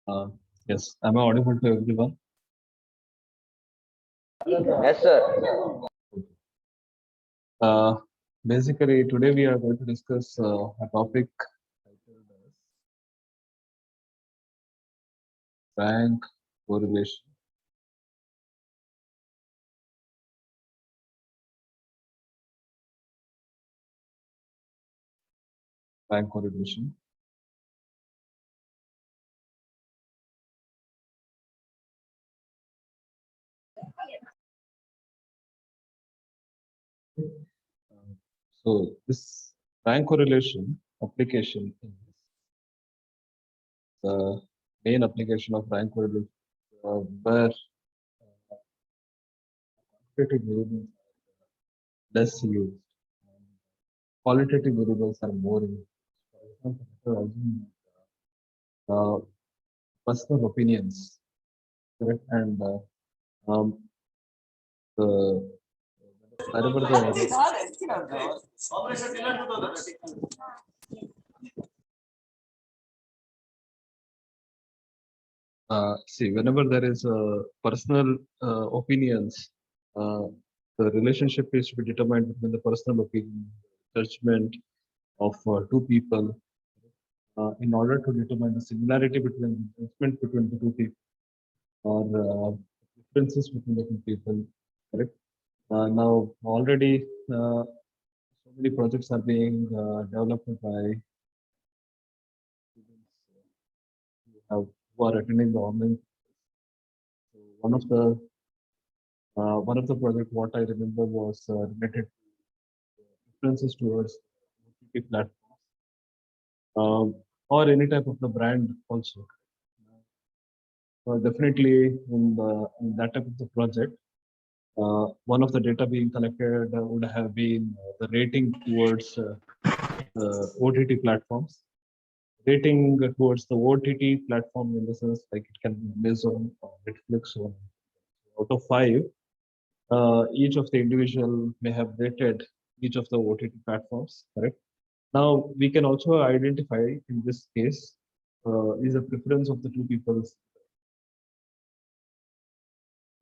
Uh, yes, am I audible to everyone? Yes, sir. Uh, Basically, today we are going to discuss a topic titled as rank correlation. Rank correlation. Uh, so this rank correlation application is the main application of rank correlation, where quantitative variables are less used and qualitative variables are more used. For example, uh, personal opinions, correct? And um, the wherever the see, whenever there is personal opinions, uh, the relationship is to be determined between the personal opinion, judgment of two people, in order to determine the similarity between judgment between the two people or differences between the two people. Correct. Now already so many projects are being developed by students who are attending the online. So one of the project what I remember was related to differences towards OTT platforms, or any type of the brand also. Definitely in that type of the project, one of the data being collected would have been the rating towards the OTT platforms. Rating towards the OTT platform in the sense like it can be Amazon or Netflix or out of five, each of the individual may have rated each of the OTT platforms, correct? Now we can also identify in this case is a preference of the two people's,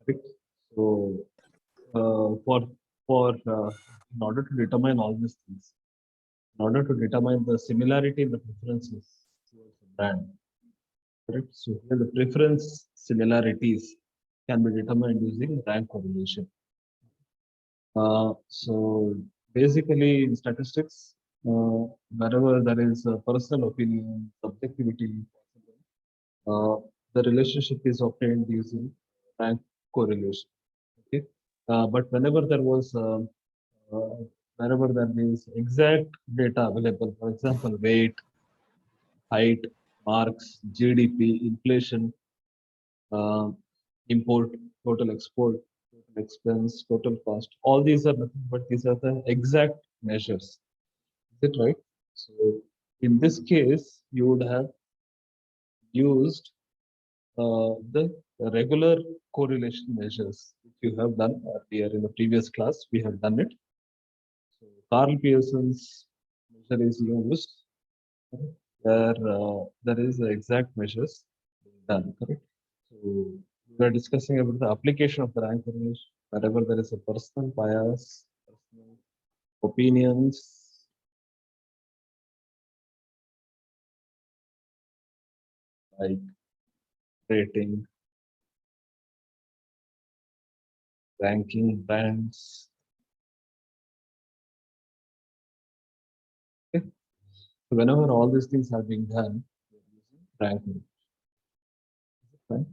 correct? So for in order to determine all these things, in order to determine the similarity in the preferences towards the brand, correct? So here the preference similarities can be determined using rank correlation. So basically in statistics, wherever there is a personal opinion, subjectivity, uh, the relationship is obtained using rank correlation. Okay, but whenever there is exact data available, for example, weight, height, marks, GDP, inflation, uh, import, total export, total expense, total cost. All these are nothing but these are the exact measures. Is it right? So in this case, you would have used the regular correlation measures which you have done earlier in the previous class. We have done it. So Carl Pearson's measure is used where there is the exact measures done. Correct. So we are discussing about the application of the rank correlation wherever there is a personal bias, personal opinions, like rating, ranking, bands. Okay. So whenever all these things are being done, we are using rank correlation. Right?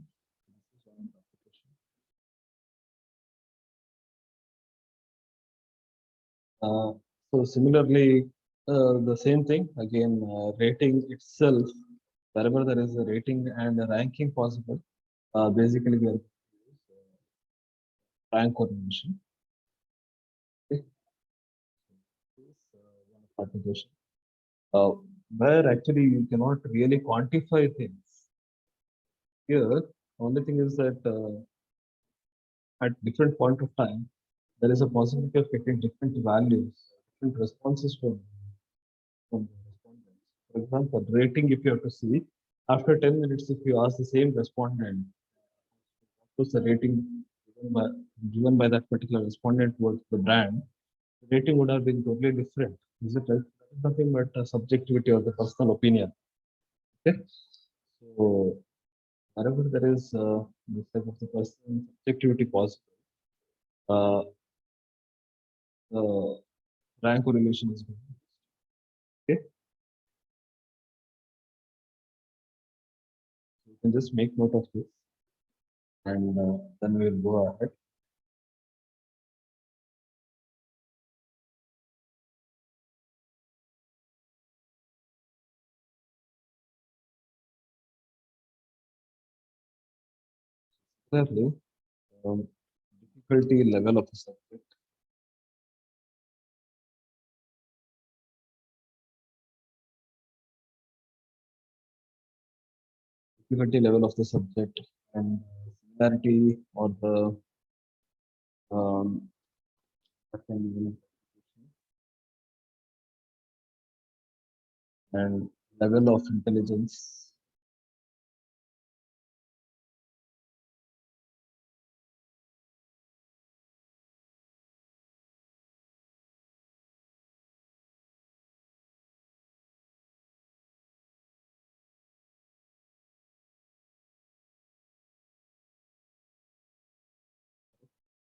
Uh, so similarly, the same thing again, rating itself, wherever there is a rating and a ranking possible, basically we are rank correlation. Okay. This is one application where actually you cannot really quantify things. Here, only thing is that at different point of time, there is a possibility of getting different values, different responses from the respondents. For example, rating, if you have to see, after 10 minutes, if you ask the same respondent, what was the rating given by that particular respondent towards the brand, the rating would have been totally different. Is it right? Nothing but subjectivity or the personal opinion. Okay. So wherever there is this type of the personal subjectivity possible, uh, the rank correlation is good. Okay. So you can just make note of this and then we'll go ahead. Thirdly, difficulty level of the subject. difficulty level of the subject and similarity or the um, what can be- and level of intelligence,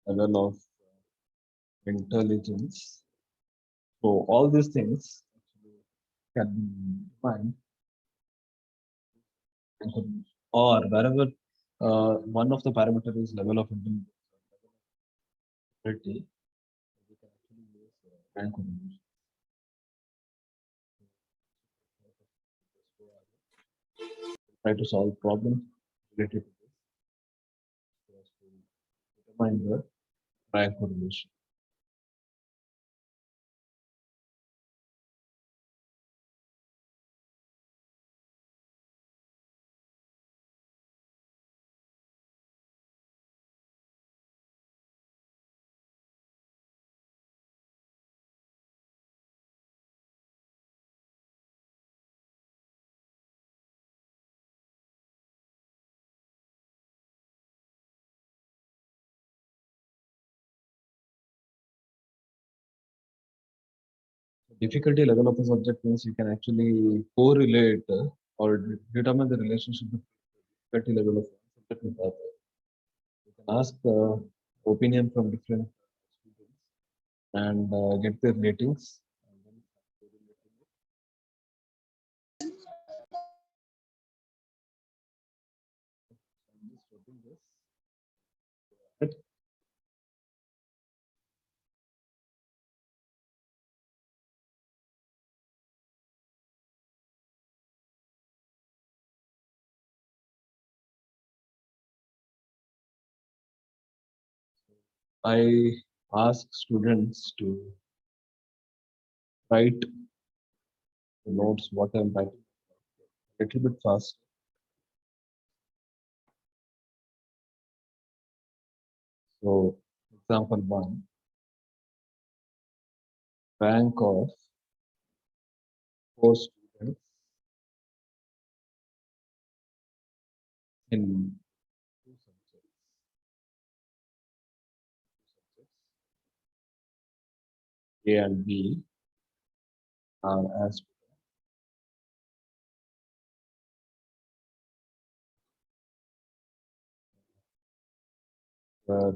level of intelligence. So all these things can be defined or wherever one of the parameter is level of intelligence, we can actually use rank combination. Try to solve problems related to this so as to determine the rank correlation. Difficulty level of the subject means you can actually correlate or determine the relationship between difficulty level of one subject with other. You can ask opinion from different students and get their ratings. And then correlating it. I'm just stopping this. But I ask students to write the notes what I'm writing a little bit fast. So example one, rank of 4 students in 2 subjects. A and B are as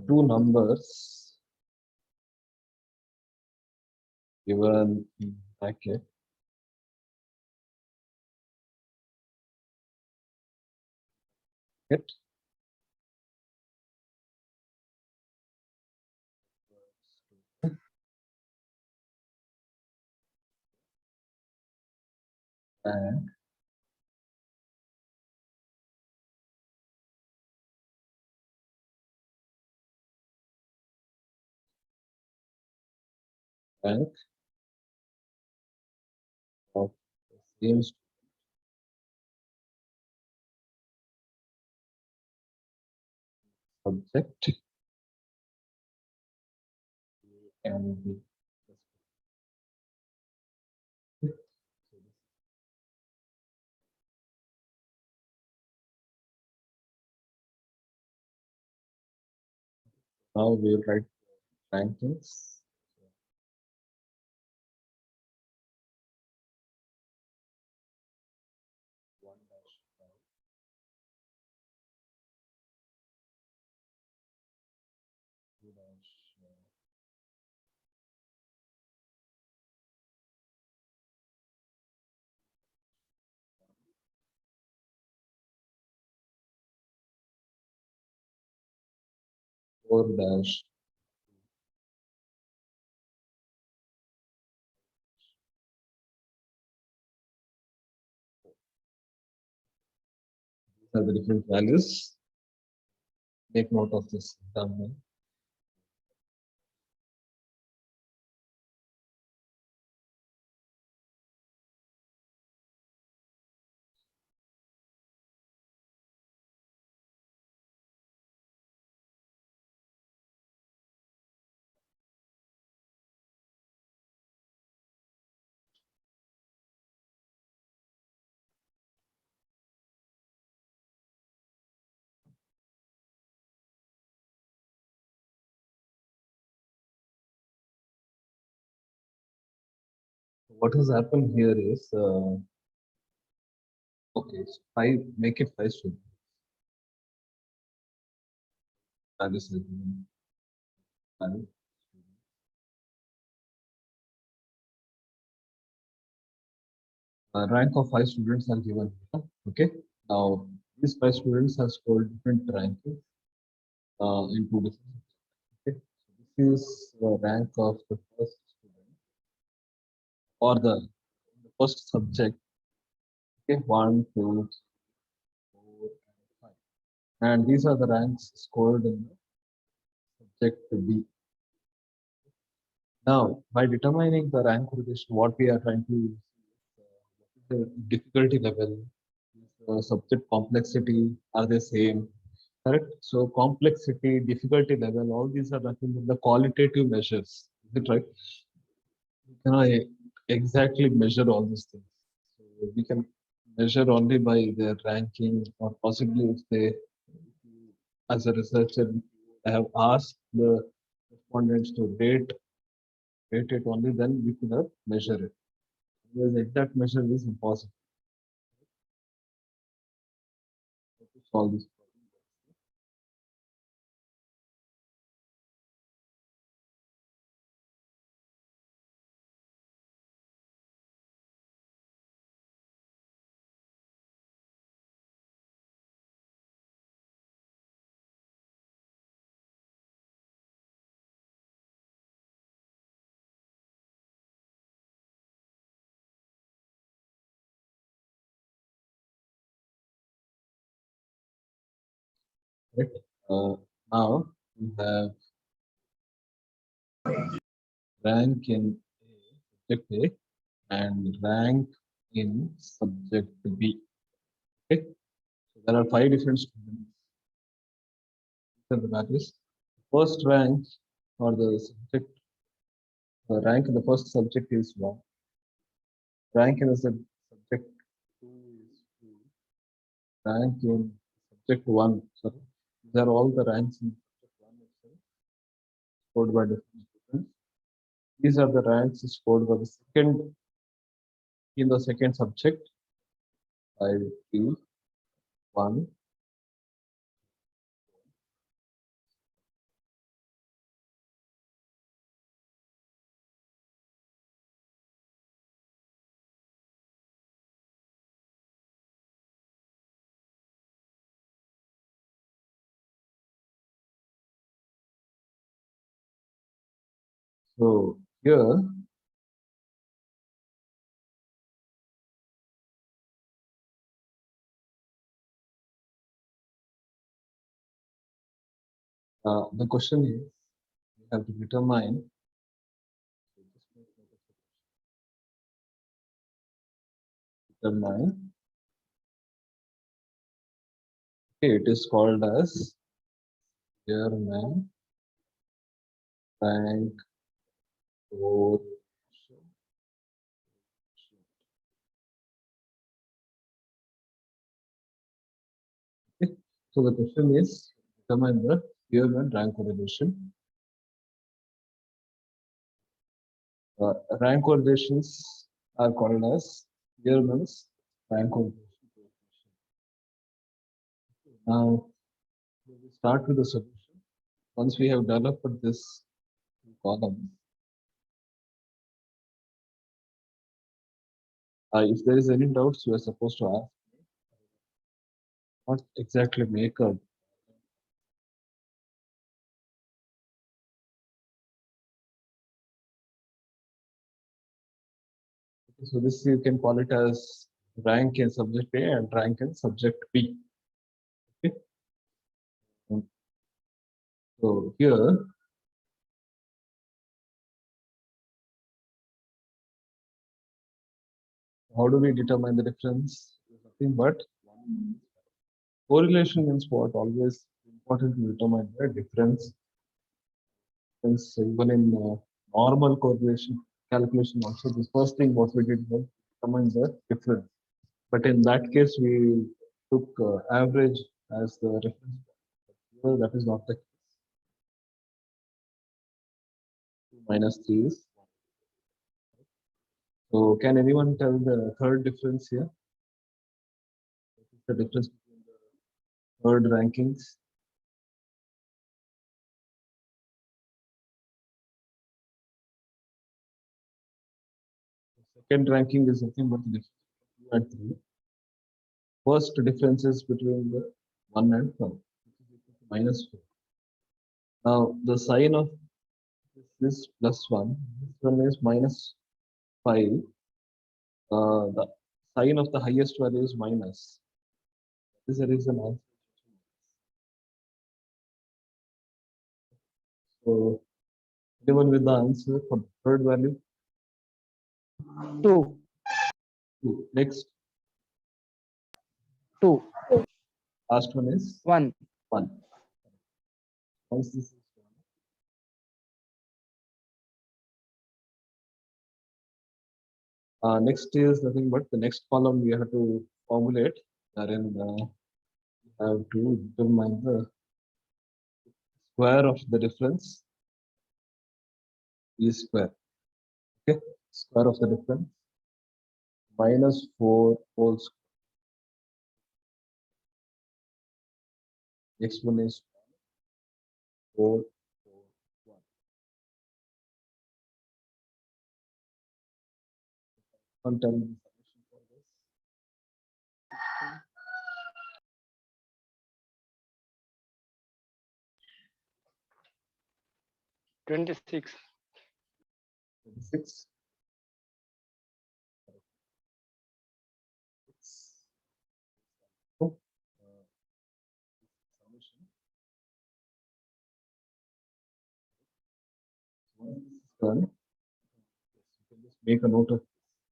two numbers given in bracket it and rank of the same subject and B. Now we'll write rankings. One dash five, 4 dash. These are the different values. Make note of this example. What has happened here is, okay, so five, make it five students. That is five. Rank of five students are given here. Okay. Now these five students have scored different rankings in two different subjects. Okay. So this is the rank of the first student or the first subject. Okay, one, two, three, four, and five. And these are the ranks scored in the subject B. Now, by determining the rank correlation, what we are trying to see is the difficulty level, subject complexity, are they same? Correct. So complexity, difficulty level, all these are nothing but the qualitative measures. Is it right? We cannot exactly measure all these things. So we can measure only by their ranking, or possibly if they, as a researcher, have asked the respondents to rate it only, then we could have measure it. Because exact measure is impossible to solve this problem. Right? Now we have rank in subject A and rank in subject B. Okay? So there are five different students in the batches. First rank or the subject rank in the first subject is one. Rank in the subject two is two. Rank in subject one. Sorry, these are all the ranks in subject one itself, scored by different students. These are the ranks scored by the second in the second subject. I three, one. So here the question is, you have to determine. Determine. Okay, it is called as German rank correlation. Okay. So the question is, determine the German rank correlation. Rank correlations are called as German's rank correlation. Now we will start with the solution. Once we have developed this column, if there is any doubts, you are supposed to ask. Not exactly make a. So this you can call it as rank in subject A and rank in subject B. Okay. So here, how do we determine the difference? Nothing but correlation means what? Always important to determine the difference. Since even in normal correlation calculation also, the first thing what we did was determine the difference. But in that case, we took average as the reference. Here, that is not the case. 2 minus 3 is 1. So can anyone tell the third difference here? What is the difference between the third rankings? The second ranking is nothing but the difference between 2 and 3. First difference is between the 1 and 12, which is equal to -4. Now the sign of this is +1, this one is -5. The sign of the highest value is minus. That is the reason answer. So anyone with the answer for the third value? 2. 2. Next, 2. last one is 1. 1. Once this is done. Next is nothing but the next column we have to formulate, wherein we have to determine the square of the difference is square. Okay, square of the difference -4 whole square. Next one is 4, 4, 1. Can't tell me the solution for this. 26. 26. Oh, solution. So once this is done, you can just make a note of this.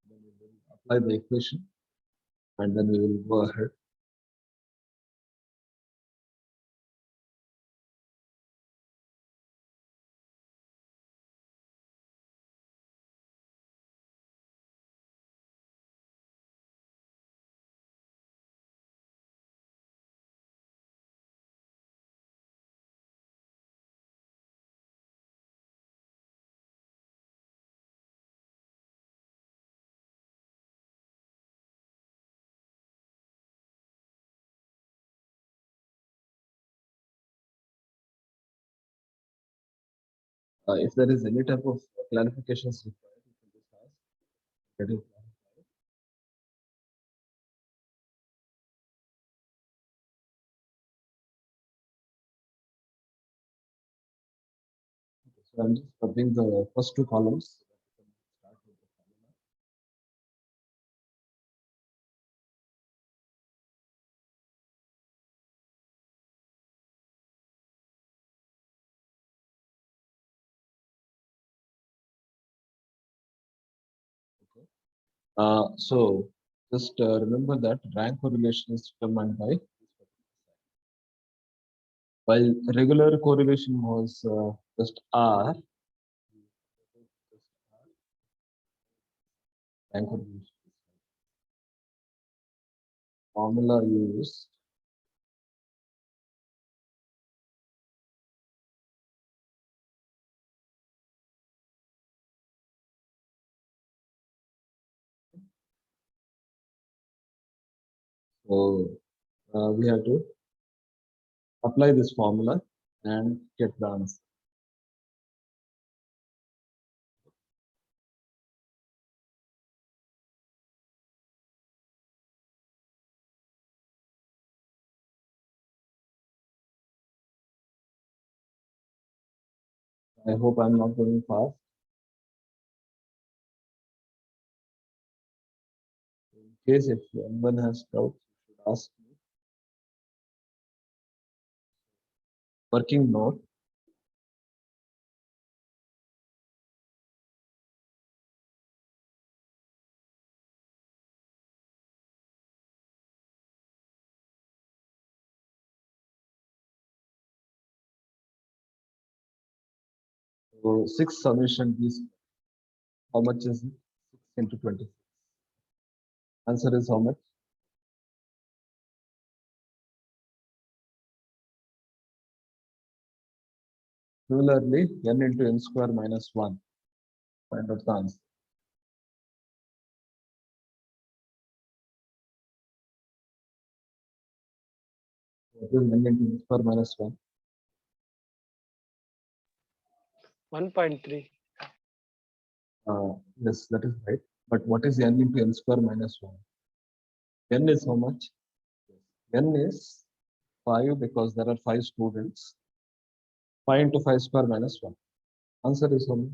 Then we will apply the equation and then we will go ahead. If there is any type of clarifications required, you can just ask. Get it clarified. Okay, so I'm just copying the first two columns. So that we can start with the formula. Okay. So just remember that rank correlation is determined by this particular sign. While regular correlation was just R, rank correlation formula used so we have to apply this formula and get the answer. I hope I'm not going fast. In case if anyone has doubts, you should ask me. Working note. So 6 summation is how much is it? 6 into 26. Answer is how much? Similarly, n into n square minus 1. Find out the answer. What is n into n square minus 1? 1.3. Yes, that is right. But what is n into n square minus 1? N is how much? N is 5 because there are 5 students. 5 into 5 square minus 1. Answer is how much?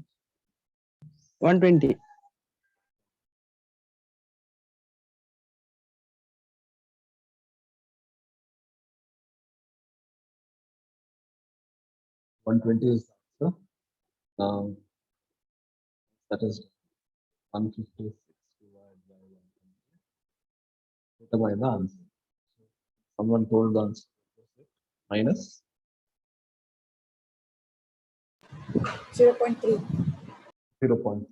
120. 120 is the answer. That is 156 divided by 120. By the answer. Someone told the answer. Minus 0.3. 0.3.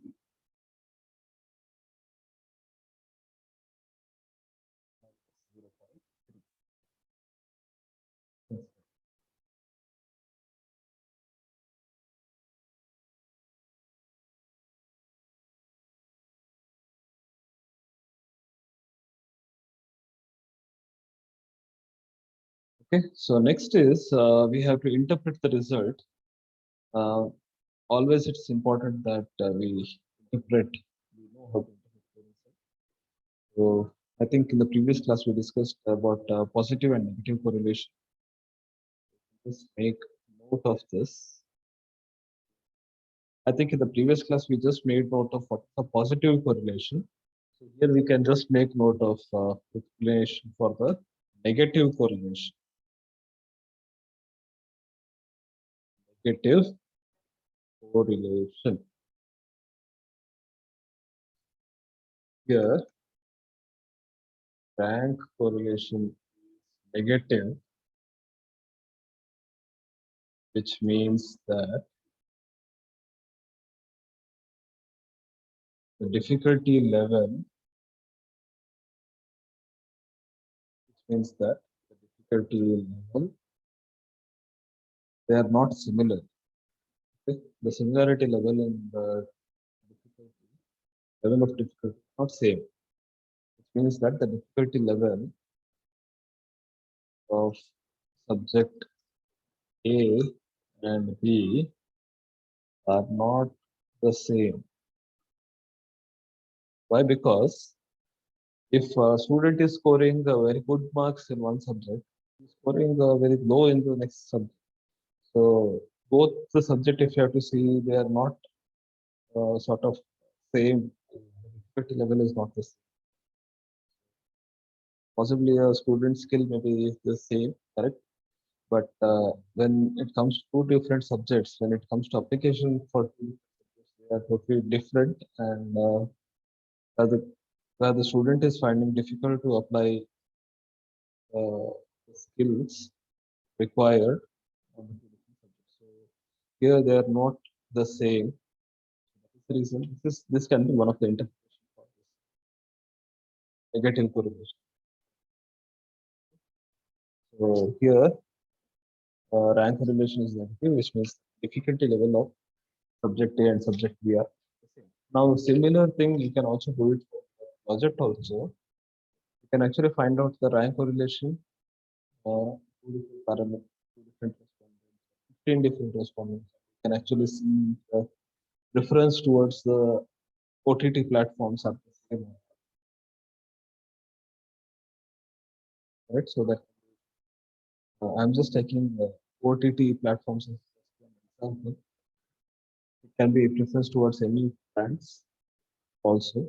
Okay, so next is we have to interpret the result. Always it's important that we interpret, we know how to interpret the result. So I think in the previous class we discussed about positive and negative correlation. Just make note of this. I think in the previous class we just made note of what the positive correlation. So here we can just make note of explanation for the negative correlation. Negative correlation. Here, rank correlation is negative, which means that the difficulty level, which means that the difficulty level, they are not similar. Okay? The similarity level in the difficulty, level of difficulty, not same. Which means that the difficulty level of subject A and B are not the same. Why? Because if a student is scoring very good marks in one subject, he's scoring very low in the next subject. So both the subject, if you have to see, they are not sort of same. The difficulty level is not the same. Possibly a student skill may be the same, correct? But when it comes to two different subjects, when it comes to application for two subjects, they are totally different, and where the student is finding difficult to apply the skills required on the two different subjects. So here they are not the same. That is the reason this can be one of the interpretations for this negative correlation. So here rank correlation is negative, which means difficulty level of subject A and subject B are the same. Now similar thing you can also do it for the project also. You can actually find out the rank correlation two different parameters, two different respondents, 15 different respondents. You can actually see the reference towards the OTT platforms are the same. Right? So that I'm just taking the OTT platforms as an example. It can be reference towards any brands also.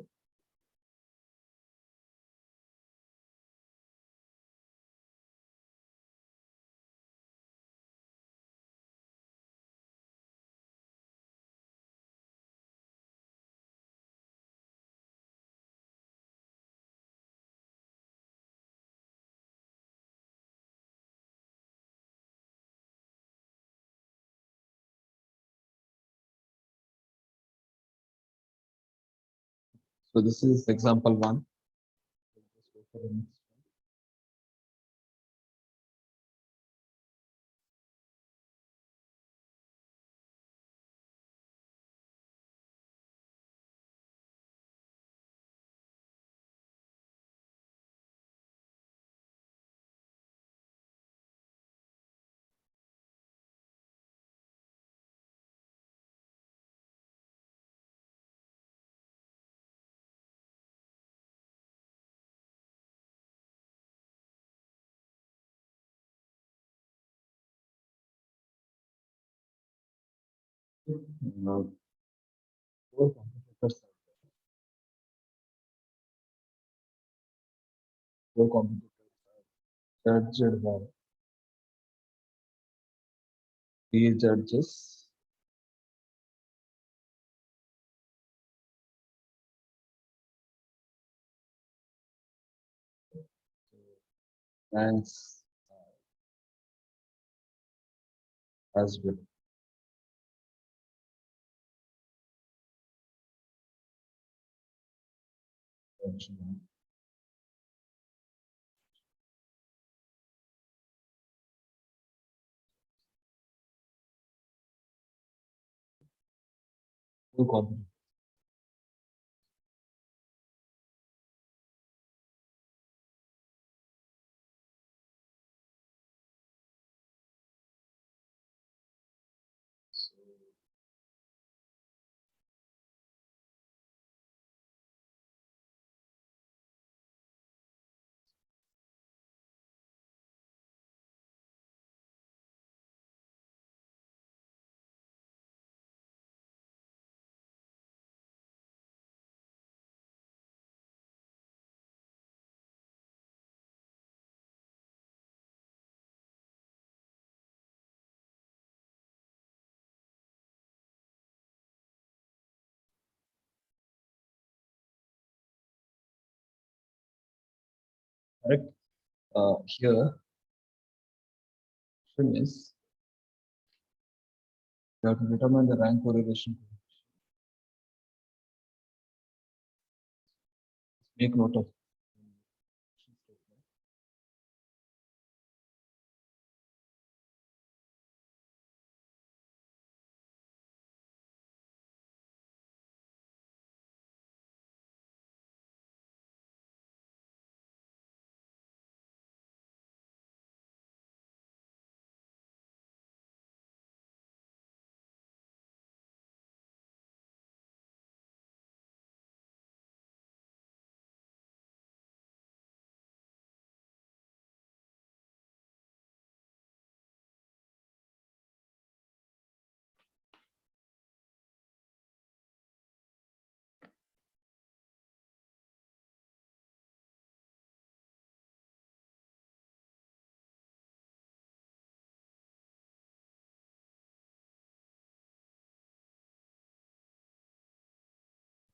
So this is example one. Just go for the next one. Now, four competitors are there. Four competitors are judged by three judges. Ranks as well. Two competitors. So, correct. Here, question is you have to determine the rank correlation. Make note of.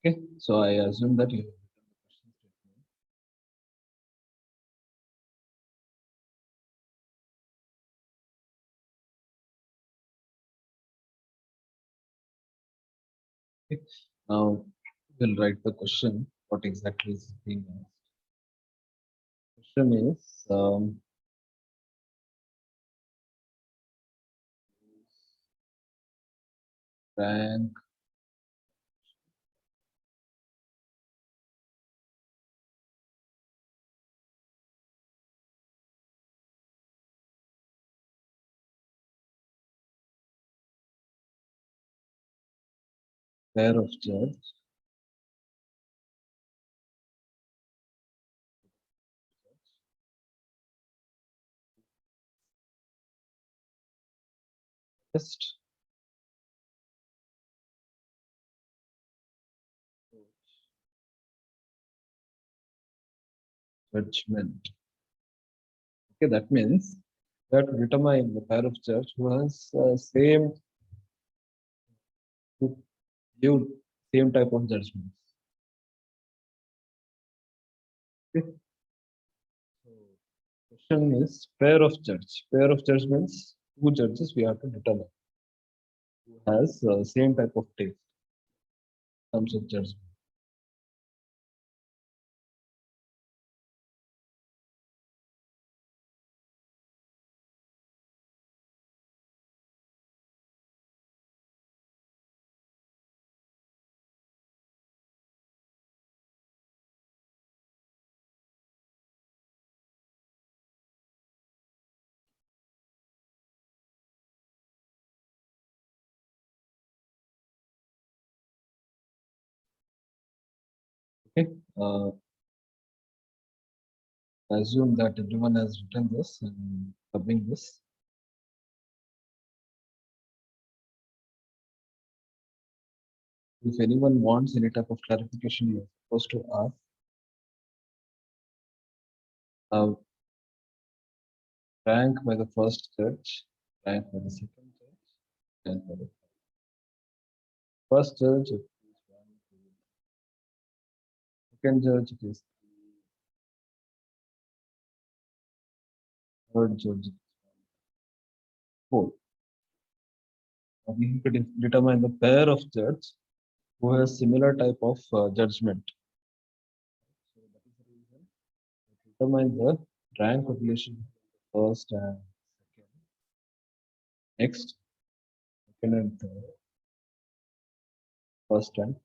Okay, so I assume that you have written the question statement. Okay. Now we'll write the question. What exactly is being asked? Question is rank pair of judge test judgment. Okay, that means we have to determine the pair of judge who has who give same type of judgments. Okay. So question is pair of judge. Pair of judge means two judges we have to determine who has same type of taste in terms of judgment. Okay. Assume that everyone has written this and dubbing this. If anyone wants any type of clarification, you're supposed to ask. Rank by the first judge, rank by the second judge, rank by the first judge, it is 1, 2, second judge, it is 3, third judge, it is 4. Now we could determine the pair of judge who has similar type of judgment. So that is the reason we determine the rank relation first and second. Next, second and third. First and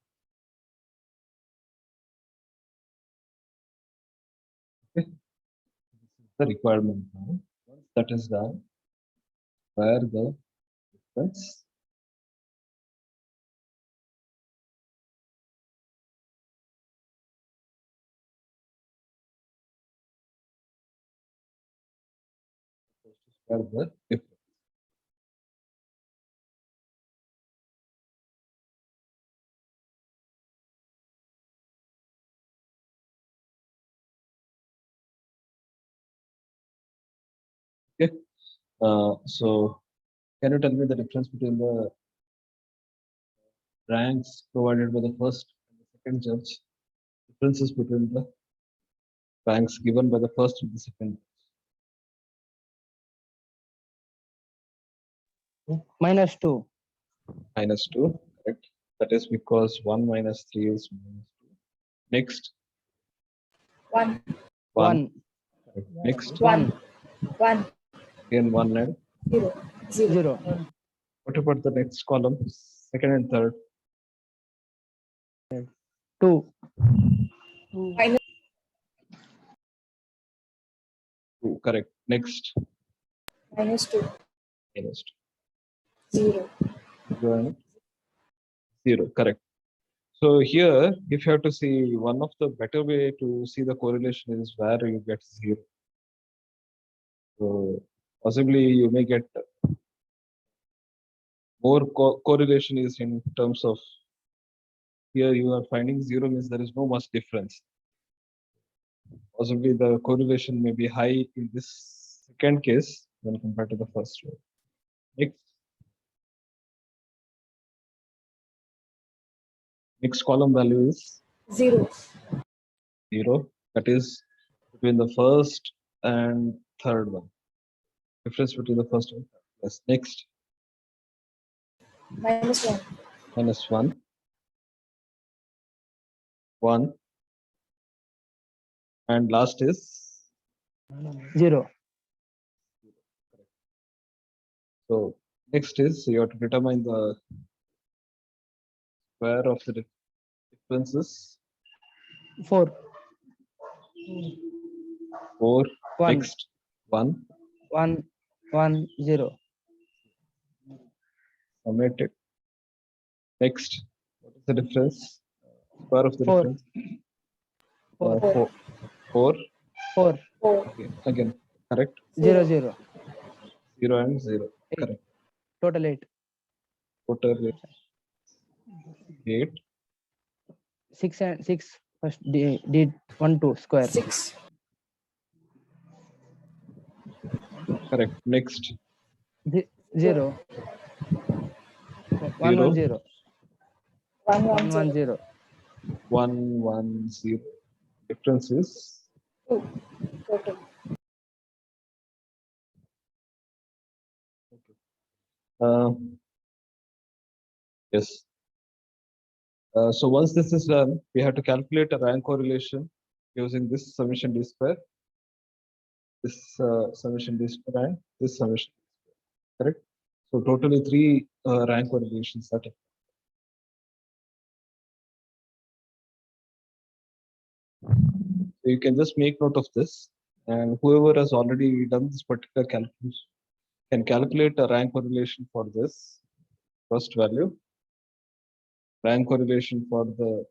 okay. This is the requirement now. Once that is done, where the difference where the difference. Okay. So can you tell me the difference between the ranks provided by the first and the second judge? Differences between the ranks given by the first and the second. -2. -2, correct. That is because 1 minus 3 is -2. Next, 1, 1. 1. Correct. Next, 1, 1, again 1 and 0, 0, 0. what about the next column? Second and third. 2. minus 2, correct. Next, -2, -2. 0, 0 and 0, correct. So here, if you have to see, one of the better way to see the correlation is where you get 0. So possibly you may get more correlation is in terms of here you are finding 0 means there is no much difference. Possibly the correlation may be high in this second case when compared to the first one. Next column value is 0, 0. That is between the first and third one. Difference between the first and third. Yes. Next, -1, -1, 1, and last is 0. so. Next is you have to determine the square of the differences. 4. 4. 1. Next, 1. 1. 1. 0. Summate it. Next, what is the difference? Square of the 4. difference. 4. 4. 4. 4. 4, Okay. Again, correct. 0. 0. 0 and 0. 8. Correct. Total 8. Total 8. 6 and 6. First did 1 2 square. 6, Correct. Next, 0. 1 1 0. 1, 1 1, 1 0, 0. 1 1 0. Difference is 2, total, yes. So once this is done, we have to calculate a rank correlation using this summation d square, this summation d square, and this summation d square. Correct. So totally 3 rank correlations that. So you can just make note of this, and whoever has already done this particular calculation can calculate a rank correlation for this first value, rank correlation for the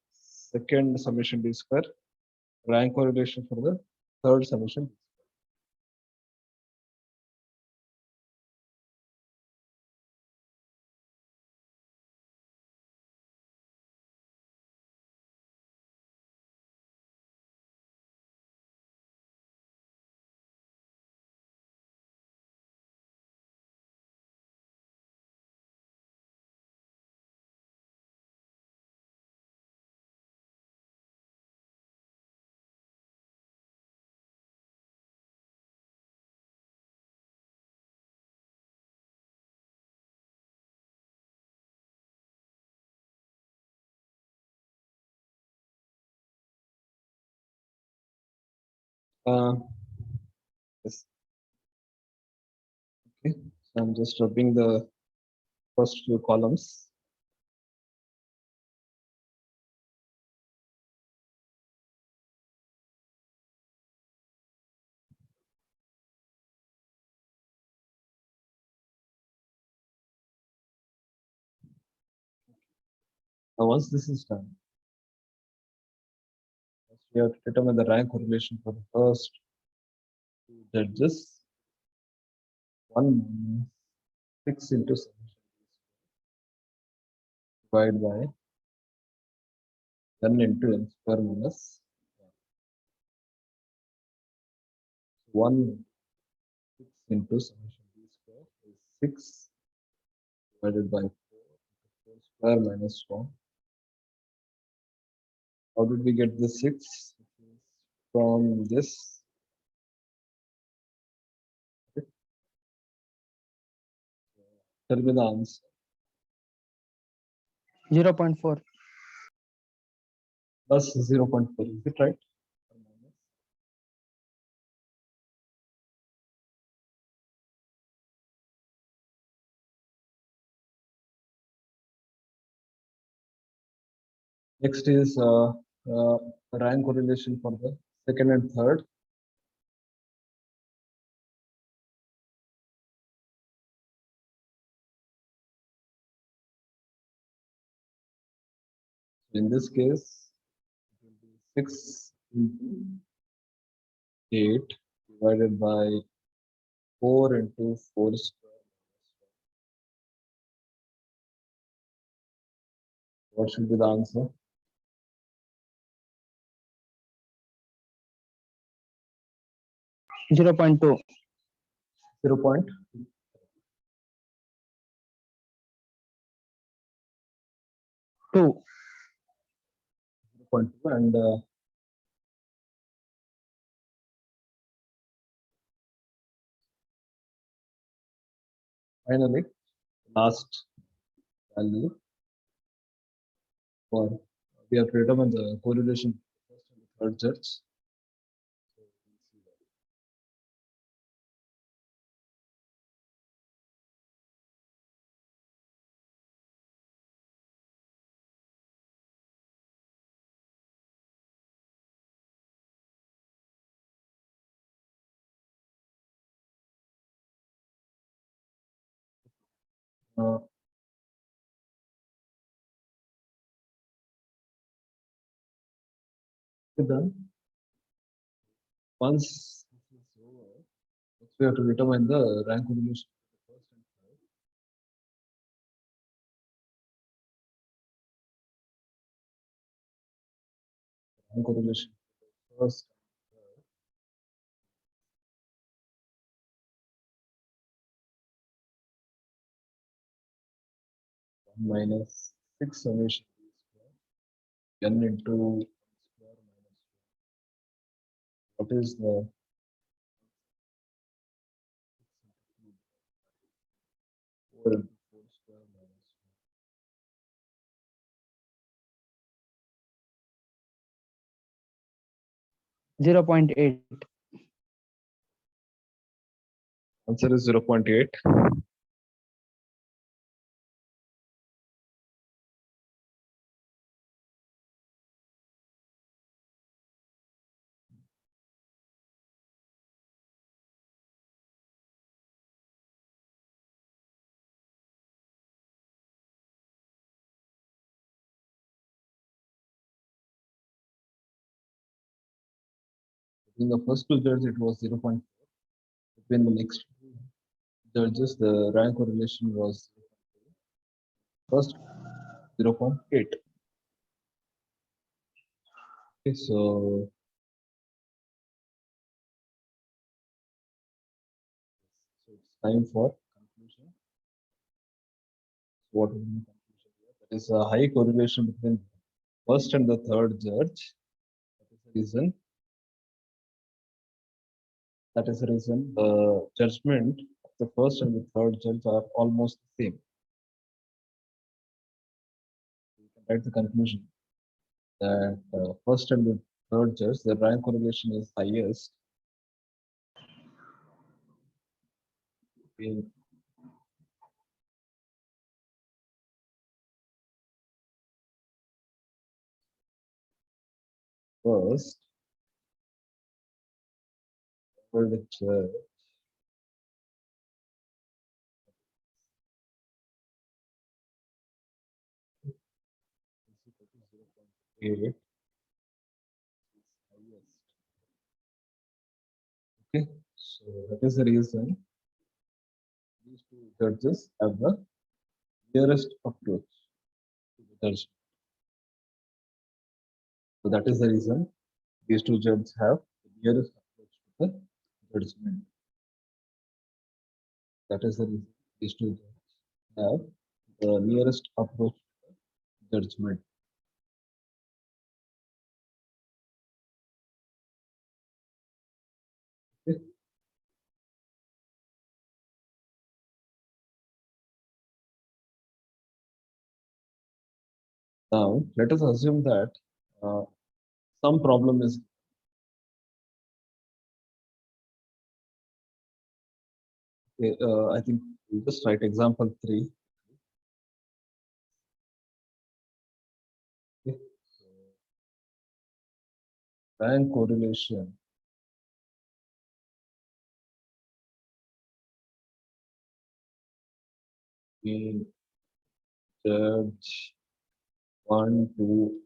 second summation d square, rank correlation for the third summation. Yes. Okay. So I'm just rubbing the first few columns. Now, once this is done, we have to determine the rank correlation for the first two judges. 1 minus 6 into summation divided by n into n square minus 1 6 into summation b square is 6 divided by 4 square minus 1. How did we get the 6? From this. Tell me the answer. 0.4. Plus 0.4. Is it right? Next is rank correlation for the second and third. In this case, it will be 6 into 8 divided by 4 into 4 square. What should be the answer? 0.2. 0.2 and finally last value for we have to determine the correlation first and the third judge. So we'll see that. Done. Once this is over, next we have to determine the rank correlation for the first and third. Rank correlation for the first and third. Minus 6 summation b square n into square minus 1. What is the 4 into 4 square minus 0.8. 1? Answer is 0.8. In the first two judges, it was 0.4. Between the next two judges, the rank correlation was first 0.8. Okay, so it's time for conclusion. What will be the conclusion here? That is a high correlation between the first and the third judge. That is the reason. That is the reason the judgment of the first and the third judge are almost the same. You can write the conclusion that first and the third judge, the rank correlation is highest between first third judge is equal to 0.8 is highest. Okay, so that is the reason these two judges have the nearest approach to the judge. So that is the reason these two judges have the nearest approach to the judgment. That is the reason these two judges have the nearest approach to the judgment. Okay. Now let us assume that uh, some problem is okay, I think we'll just write example 3. Okay. So, rank correlation between judge 1, 2,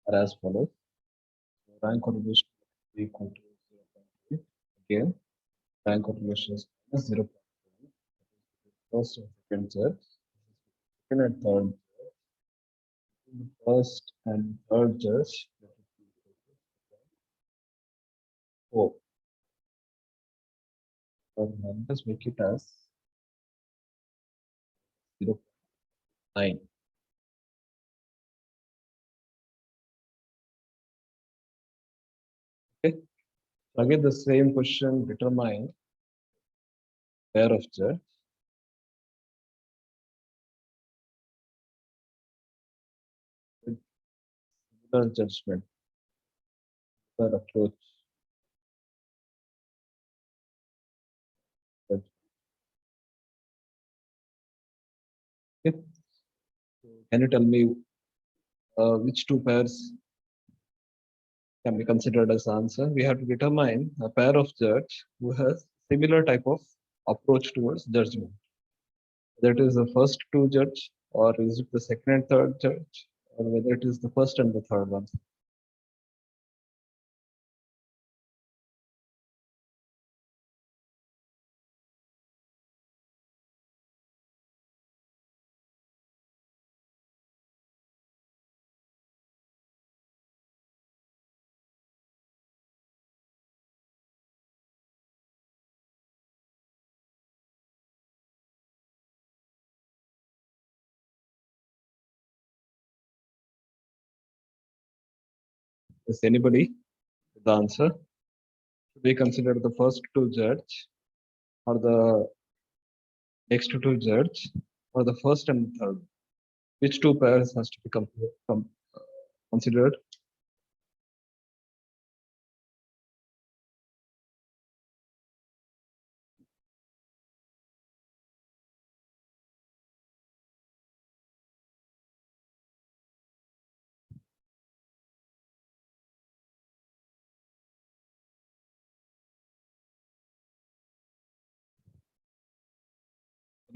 are as follows. So rank correlation is equal to 0.3. Again, rank correlation is minus 0.7. First and second judge, second and third judge, the first and third judge, that is equal to 4. So let us make it as 0.9. Okay. So again, the same question, determine pair of judge with similar judgment, similar approach. Okay. So can you tell me which two pairs can be considered as answer? We have to determine a pair of judge who has similar type of approach towards judgment. Whether it is the first two judge, or is it the second and third judge, or whether it is the first and the third one. Is anybody with the answer? Should we consider the first two judge, or the next two judge, or the first and third? Which two pairs has to be considered?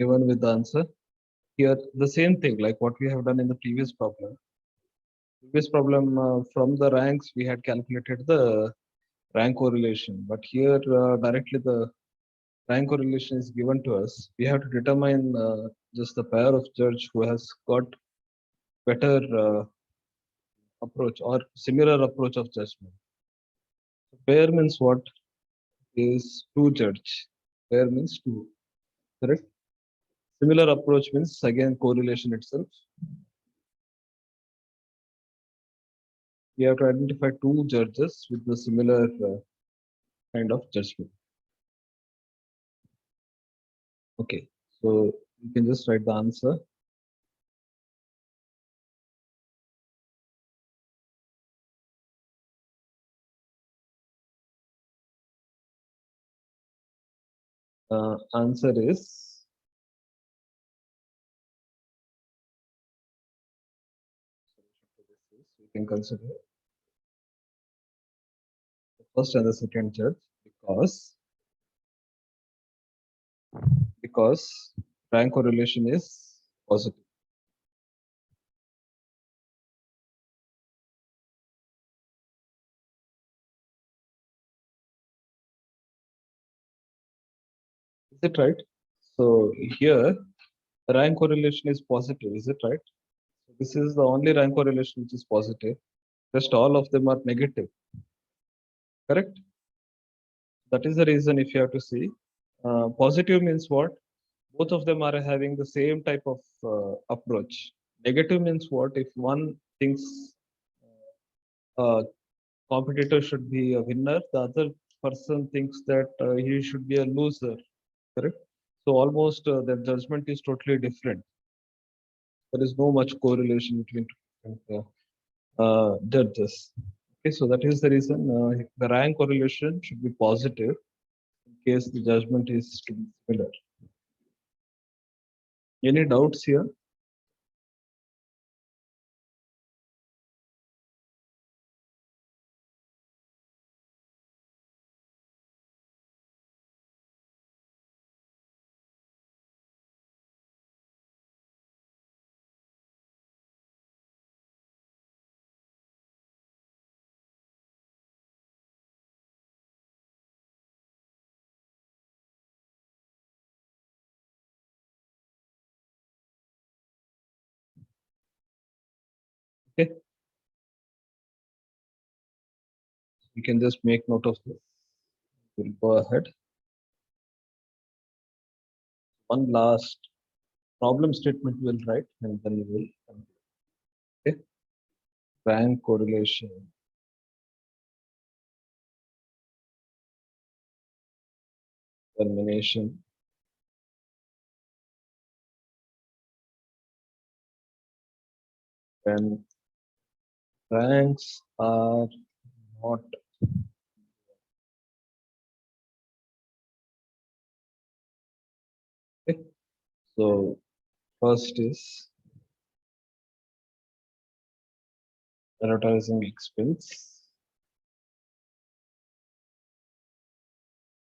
Anyone with the answer? Here, the same thing like what we have done in the previous problem. Previous problem, from the ranks, we had calculated the rank correlation, but here directly the rank correlation is given to us. We have to determine just the pair of judge who has got better approach or similar approach of judgment. Pair means what? Is two judge. Pair means two. Correct? Similar approach means again correlation itself. we have to identify two judges with the similar kind of judgment. Okay, so you can just write the answer. Answer is you can consider the first and the second judge because rank correlation is positive. Is it right? So here the rank correlation is positive. Is it right? So this is the only rank correlation which is positive. Rest all of them are negative. Correct? That is the reason if you have to see positive means what? Both of them are having the same type of approach. Negative means what? If one thinks competitor should be a winner, the other person thinks that he should be a loser. Correct? So almost their judgment is totally different. There is no much correlation between judges. Okay, so that is the reason the rank correlation should be positive in case the judgment is to be similar. Any doubts here? Okay. You can just make note of this. We'll go ahead. One last problem statement we'll write and then we will complete. Okay. Rank correlation. Termination. When ranks are not okay. So first is advertising expense.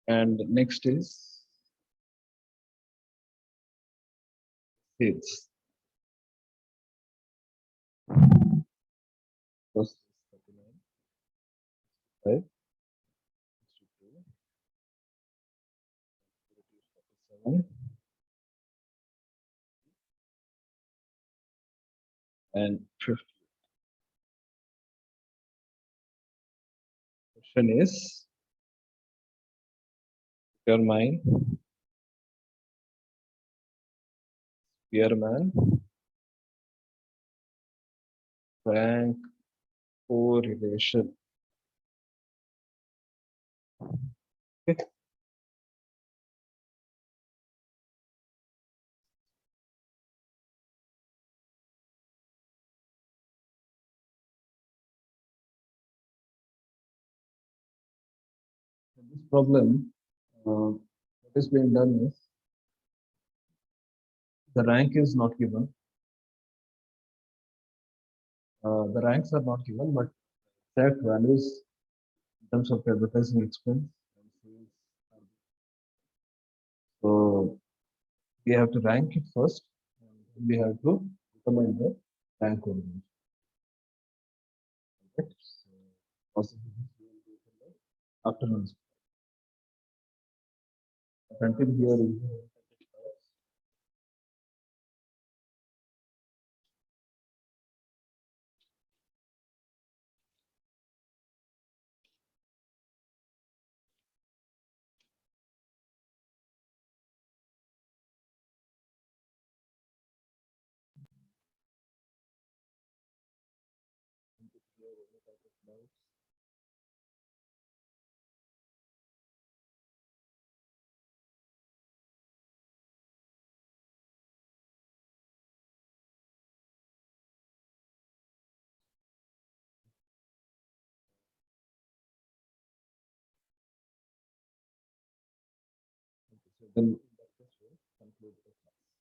And next is sales. First is 39, 5, 62, 47, and 50. Question is determine Spearman rank correlation. Okay. In this problem, what is being done is the rank is not given. The ranks are not given, but exact values in terms of advertising expense and sales. So we have to rank it first, and we have to determine the rank correlation. Okay. So possibly we will do it in the afternoon. But until here is type of doubts. Okay, so then in that case, we'll conclude the class.